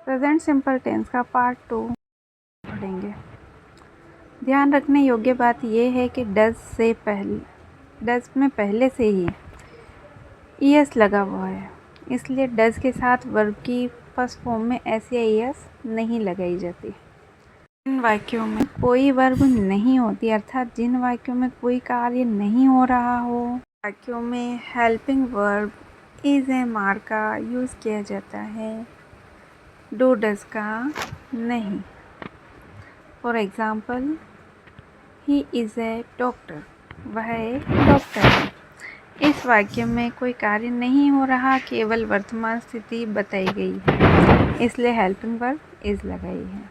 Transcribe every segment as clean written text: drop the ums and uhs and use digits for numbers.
Present simple tense का part 2 पढ़ेंगे। ध्यान रखने योग्य बात यह है कि डज में पहले से ही ईएस लगा हुआ है, इसलिए डज के साथ वर्ब की फर्स्ट फॉर्म में ऐसी ईएस नहीं लगाई जाती। जिन वाक्यों में कोई वर्ब नहीं होती, अर्थात जिन वाक्यों में कोई कार्य नहीं हो रहा हो, वाक्यों में हेल्पिंग वर्ब इज ए मार का यूज़ किया जाता है, डू डज का नहीं। For example, he is a doctor, वह एक डॉक्टर है। इस वाक्य में कोई कार्य नहीं हो रहा, केवल वर्तमान स्थिति बताई गई है, इसलिए हेल्पिंग वर्ब इज लगाई है।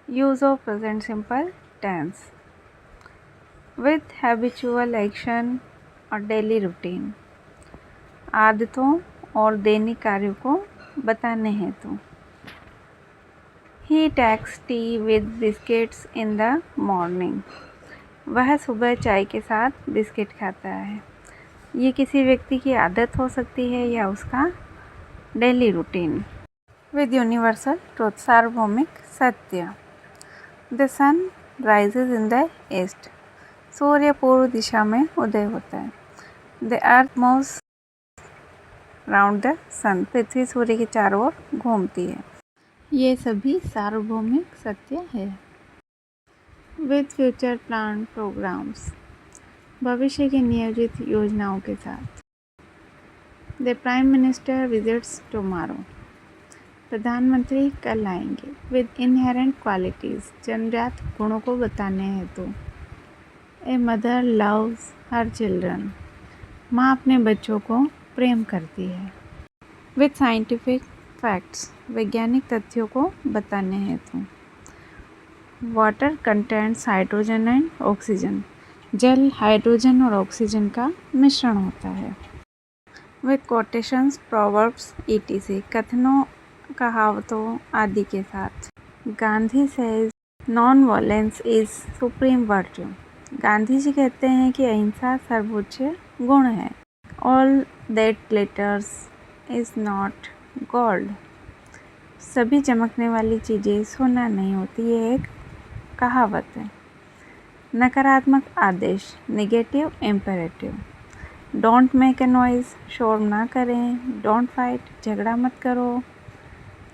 Use of present simple tense with habitual action और डेली रूटीन, आदतों और दैनिक कार्यों को बताने हेतु। He takes tea with biscuits in the morning, वह सुबह चाय के साथ बिस्किट खाता है। ये किसी व्यक्ति की आदत हो सकती है या उसका daily routine. With universal truth, सार्वभौमिक सत्य। The sun rises in the east, सूर्य पूर्व दिशा में उदय होता है। The earth moves round the sun, पृथ्वी सूर्य के चारों ओर घूमती है। ये सभी सार्वभौमिक सत्य है। विद फ्यूचर प्लान प्रोग्राम्स, भविष्य की नियोजित योजनाओं के साथ। The prime minister visits tomorrow, प्रधानमंत्री कल आएंगे। विद इनहेरेंट क्वालिटीज़, जन्मजात गुणों को बताने हेतु। A mother loves her children, माँ अपने बच्चों को प्रेम करती है। विद साइंटिफिक फैक्ट्स, वैज्ञानिक तथ्यों को बताने हेतु। Water contents hydrogen and oxygen, जल हाइड्रोजन और ऑक्सीजन का मिश्रण होता है। विद कोटेशंस प्रोवर्ब्स etc, कथनों कहावतों आदि के साथ। Gandhi says non violence is supreme virtue, Gandhi ji कहते हैं कि अहिंसा सर्वोच्च गुण है। All that glitters is not gold, सभी चमकने वाली चीज़ें सोना नहीं होती, ये एक कहावत है। नकारात्मक आदेश negative imperative. Don't make a noise, शोर ना करें। डोंट फाइट, झगड़ा मत करो।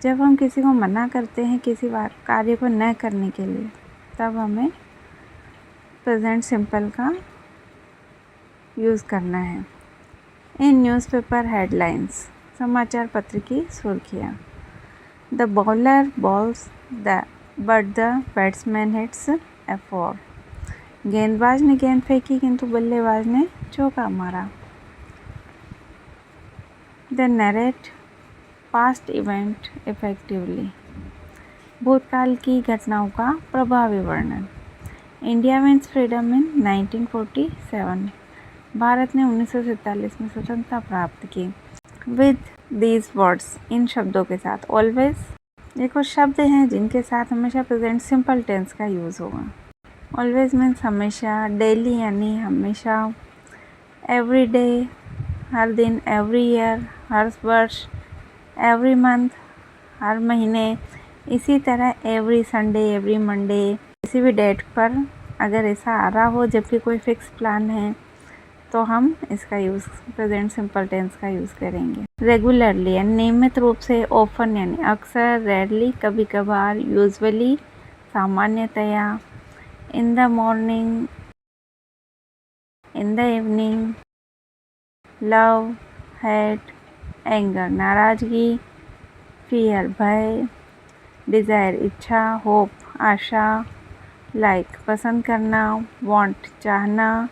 जब हम किसी को मना करते हैं किसी कार्य को न करने के लिए, तब हमें प्रेजेंट सिंपल का यूज़ करना है। इन न्यूज़पेपर हेडलाइंस, समाचार पत्र की सुर्खियाँ। The bowler bowls but the batsman hits a four, गेंदबाज ने गेंद फेंकी किंतु बल्लेबाज ने चौका मारा। The narrate past event effectively, भूतकाल की घटनाओं का प्रभावी वर्णन। इंडिया विंस फ्रीडम इन 1947, भारत ने 1947 में स्वतंत्रता प्राप्त की। विद दीज वर्ड्स, इन शब्दों के साथ। ऑलवेज, ये कुछ शब्द हैं जिनके साथ हमेशा प्रेजेंट सिंपल टेंस का यूज़ होगा। ऑलवेज मीन्स हमेशा, डेली यानी हमेशा, एवरी डे हर दिन, एवरी ईयर हर वर्ष, एवरी मंथ हर महीने, इसी तरह एवरी संडे, एवरी मंडे, किसी भी डेट पर अगर ऐसा आ रहा हो जबकि कोई फिक्स प्लान है तो हम इसका यूज़ प्रेजेंट सिंपल टेंस का यूज़ करेंगे। रेगुलरली यानी नियमित रूप से, ऑफन यानी अक्सर, रेयरली कभी कभार, यूजुअली सामान्यतया, इन the morning, in the evening, love, hate, anger नाराज़गी, फियर भय, डिज़ायर इच्छा, होप आशा, लाइक पसंद करना, वांट चाहना,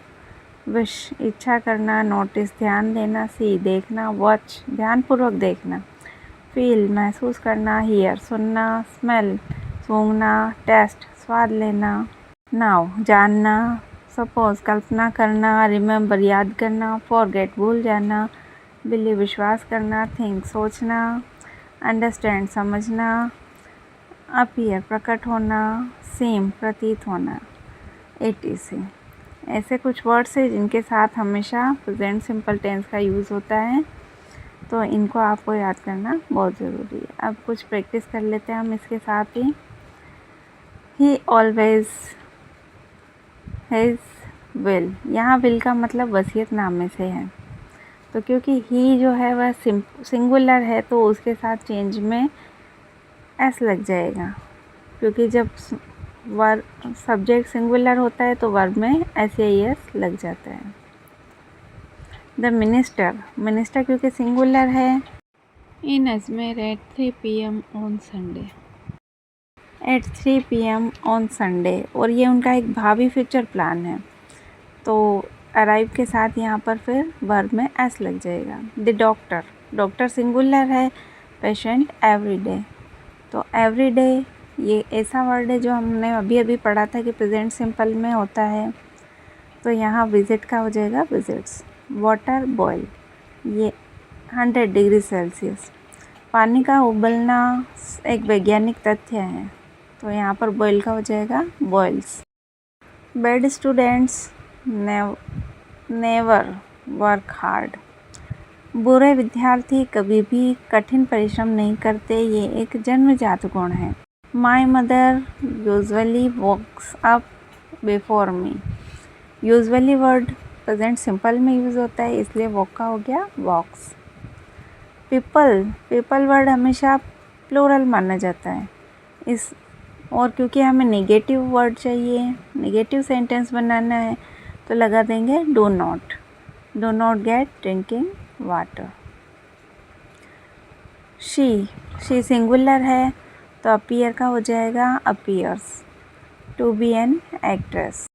विश इच्छा करना, नोटिस ध्यान देना, सी देखना, वॉच ध्यानपूर्वक देखना, फील महसूस करना, हियर सुनना, स्मेल सूंघना, टेस्ट स्वाद लेना, नाउ जानना, सपोज कल्पना करना, रिमेंबर याद करना, फॉरगेट भूल जाना, बिलीव विश्वास करना, थिंक सोचना, अंडरस्टैंड समझना, अपीयर प्रकट होना, सेम प्रतीत होना, etc। ऐसे कुछ वर्ड्स हैं जिनके साथ हमेशा प्रेजेंट सिंपल टेंस का यूज़ होता है। तो इनको आपको याद करना बहुत ज़रूरी है। अब कुछ प्रैक्टिस कर लेते हैं हम इसके साथ ही ऑलवेज हिज विल, यहाँ विल का मतलब वसीयतनामे से है। तो क्योंकि ही जो है वह सिंगुलर है तो उसके साथ चेंज में एस लग जाएगा, क्योंकि जब वर्ब सब्जेक्ट सिंगुलर होता है तो वर्ब में एस या एस लग जाता है। द मिनिस्टर क्योंकि सिंगुलर है। In Ajmer at 3 PM on Sunday, at 3 PM on Sunday, और ये उनका एक भावी फ्यूचर प्लान है। तो अराइव के साथ यहाँ पर फिर वर्ब में एस लग जाएगा। द डॉक्टर सिंगुलर है, पेशेंट एवरीडे, तो एवरीडे ये ऐसा वर्ड है जो हमने अभी अभी पढ़ा था कि प्रेजेंट सिंपल में होता है। तो यहाँ विजिट का हो जाएगा विजिट्स। वाटर बॉयल, ये 100 डिग्री सेल्सियस, पानी का उबलना एक वैज्ञानिक तथ्य है। तो यहाँ पर बॉयल का हो जाएगा boils. Bad students never work hard, बुरे विद्यार्थी कभी भी कठिन परिश्रम नहीं करते, ये एक जन्मजात गुण है। My mother usually wakes up before me, usually word present simple में यूज़ होता है, इसलिए वॉक का हो गया वॉक्स। पीपल वर्ड हमेशा प्लूरल माना जाता है इस, और क्योंकि हमें नेगेटिव वर्ड चाहिए, नेगेटिव सेंटेंस बनाना है, तो लगा देंगे do not get drinking water. She singular है तो अपीयर का हो जाएगा appears. To be an actress,